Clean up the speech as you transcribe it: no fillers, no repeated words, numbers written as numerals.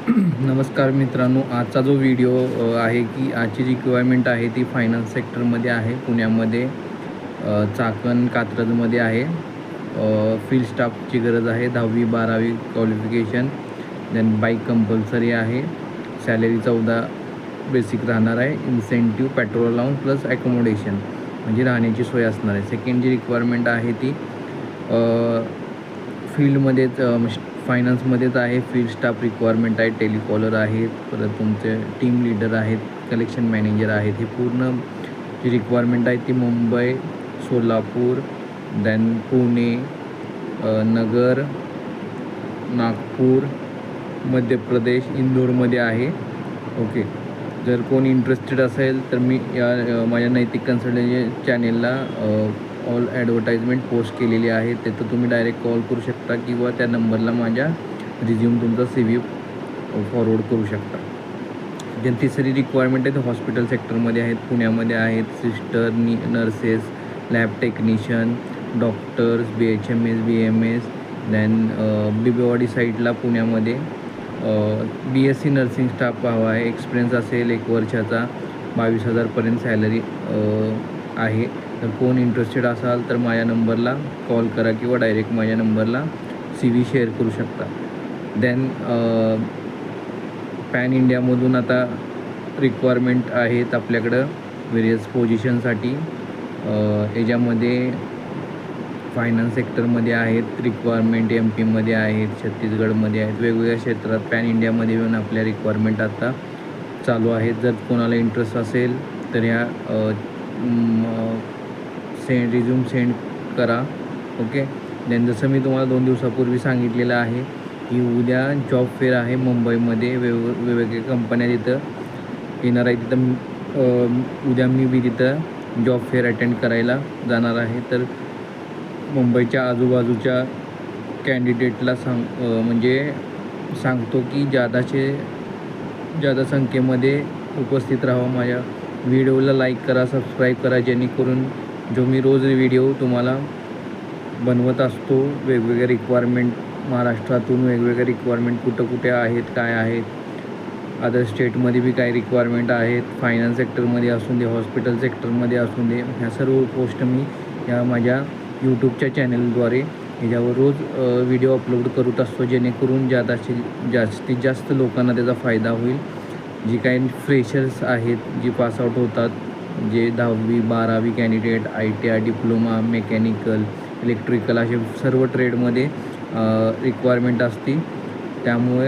नमस्कार मित्रांनो, आजचा जो व्हिडिओ आहे की आजची रिक्वायरमेंट आहे ती फायनान्स सेक्टरमध्ये आहे. पुण्यामध्ये चाकण कात्रजमध्ये आहे. फील्ड स्टाफची गरज आहे. 10वी-12वी क्वालिफिकेशन, देन बाईक कंपल्सरी आहे. सॅलरी 14 बेसिक राहणार आहे. इन्सेंटिव्ह, पेट्रोल अलाउन्स प्लस ॲकोमोडेशन म्हणजे राहण्याची सोय असणार आहे. सेकंड जी रिक्वायरमेंट आहे ती फील्डमध्येच फायनान्समध्येच आहे. फील्ड स्टाफ रिक्वायरमेंट आहे. टेलिकॉलर आहेत, परत तुमचे टीम लीडर आहेत, कलेक्शन मॅनेजर आहेत. ही पूर्ण जी रिक्वायरमेंट आहे ती मुंबई, सोलापूर, देन पुणे, नगर, नागपूर, मध्य प्रदेश, इंदोरमध्ये आहे. ओके, जर कोणी इंटरेस्टेड असेल तर मी माझ्या नैतिक कन्सल्टंसी चॅनेलला ऑल ॲडव्हर्टाईजमेंट पोस्ट केलेली आहे. तिथं तुम्ही डायरेक्ट कॉल करू शकता किंवा त्या नंबरला माझ्या रिझ्यूम तुमचा CV फॉरवर्ड करू शकता. जे तिसरी रिक्वायरमेंट आहे ते हॉस्पिटल सेक्टरमध्ये आहेत. पुण्यामध्ये आहेत. Sister, nurses, lab technician, doctors, BHMS, BMS, then Bibwewadi साईडला पुण्यामध्ये BSc नर्सिंग स्टाफ हवा आहे. एक्सपिरियन्स असेल 1 वर्षाचा. 22,000पर्यंत सॅलरी आहे. तर कोण इंटरेस्टेड असाल तर माझ्या नंबरला कॉल करा किंवा डायरेक्ट माझ्या नंबरला CV शेअर करू शकता. देन पॅन इंडियामधून आता रिक्वायरमेंट आहेत आपल्याकडं व्हेरियस पोझिशनसाठी. याच्यामध्ये फायनान्स सेक्टरमध्ये आहेत रिक्वायरमेंट, MP मध्ये आहेत, छत्तीसगडमध्ये आहेत. वेगवेगळ्या क्षेत्रात पॅन इंडियामध्ये येऊन आपल्या रिक्वायरमेंट आता चालू आहेत. जर कोणाला इंटरेस्ट असेल तर ह्या रिझ्यूम सेंड करा. ओके, देन जसं मी तुम्हाला 2 दिवसापूर्वी सांगितलेलं आहे की उद्या जॉब फेअर आहे मुंबईमध्ये. वेगवेगळ्या कंपन्या तिथं येणार आहे. तिथं उद्या मी तिथं जॉब फेअर अटेंड करायला जाणार आहे. तर मुंबईच्या आजूबाजूच्या कॅन्डिडेटला सांगतो की जादा संख्येमध्ये उपस्थित राहा. माझ्या व्हिडिओला लाईक करा, सबस्क्राईब करा, जेणेकरून जो मी रोज व्हिडिओ तुम्हाला बनवत असतो वेगवेगळ्या रिक्वायरमेंट महाराष्ट्रातून, वेगवेगळ्या रिक्वायरमेंट कुठे आहेत, काय आहेत, अदर स्टेटमध्ये बी काय रिक्वायरमेंट आहेत, फायनान्स सेक्टरमध्ये असून दे, हॉस्पिटल सेक्टरमध्ये असून दे, ह्या सर्व पोस्ट मी या माझ्या यूट्यूबच्या चॅनलद्वारे ह्याच्यावर रोज व्हिडिओ अपलोड करत असतो, जेणेकरून जास्तीत जास्त लोकांना त्याचा फायदा होईल. जी काही फ्रेशर्स आहेत, जी पासआउट होतात, जे 10वी-12वी candidate, ITI, diploma, mechanical, electrical असे सर्व ट्रेडमध्ये रिक्वायरमेंट असते. त्यामुळे